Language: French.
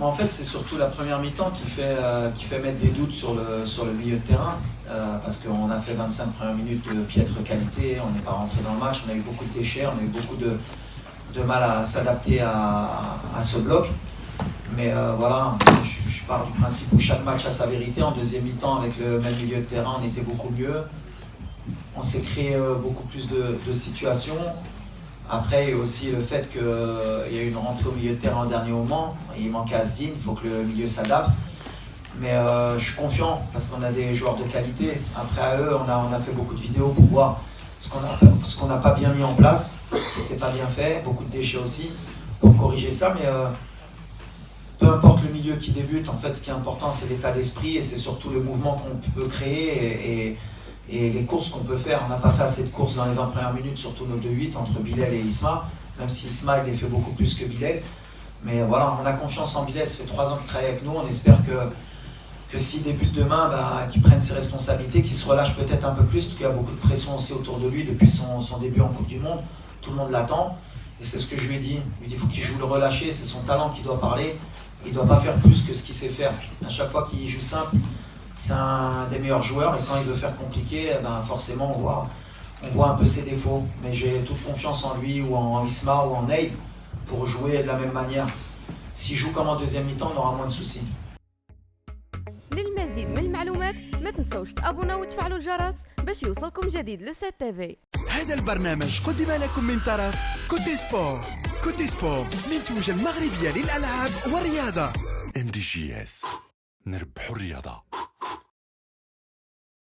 En fait, c'est surtout la première mi-temps qui fait mettre des doutes sur le milieu de terrain. Parce qu'on a fait 25 premières minutes de piètre qualité, on n'est pas rentré dans le match, on a eu beaucoup de déchets, on a eu beaucoup de mal à s'adapter à ce bloc. Mais voilà, je pars du principe où chaque match a sa vérité. En deuxième mi-temps, avec le même milieu de terrain, on était beaucoup mieux. On s'est créé beaucoup plus de situations. Après, il y a aussi le fait qu'il y a eu une rentrée au milieu de terrain au dernier moment. Il manquait Asdin, il faut que le milieu s'adapte. Mais je suis confiant parce qu'on a des joueurs de qualité. Après, à eux, on a fait beaucoup de vidéos pour voir ce qu'on n'a pas bien mis en place, ce qui ne s'est pas bien fait, beaucoup de déchets aussi, pour corriger ça. Mais peu importe le milieu qui débute, en fait, ce qui est important, c'est l'état d'esprit et c'est surtout le mouvement qu'on peut créer et les courses qu'on peut faire. On n'a pas fait assez de courses dans les 20 premières minutes, surtout nos 2-8 entre Bilal et Isma, même si Isma il les fait beaucoup plus que Bilal. Mais voilà, on a confiance en Bilal, ça fait 3 ans qu'il travaille avec nous, on espère que s'il débute demain, qu'il prenne ses responsabilités, qu'il se relâche peut-être un peu plus, parce qu'il y a beaucoup de pression aussi autour de lui depuis son début en Coupe du Monde, tout le monde l'attend. Et c'est ce que je lui ai dit, il faut qu'il joue le relâché, c'est son talent qui doit parler, il ne doit pas faire plus que ce qu'il sait faire. À chaque fois qu'il joue simple, c'est un des meilleurs joueurs et quand il veut faire compliqué, forcément on voit un peu ses défauts. Mais j'ai toute confiance en lui ou en Isma ou en Neil pour jouer de la même manière. S'il joue comme en deuxième mi-temps, on aura moins de soucis. للمزيد من المعلومات ما تنسوش تابونا وتفعلوا الجرس باش يوصلكم جديد لو سي تي في. هذا البرنامج قدم لكم من طرف كوتي سبور. كوتي سبور منتوجة المغربية للألعاب والرياضة. MDGS نربحوا الرياضة.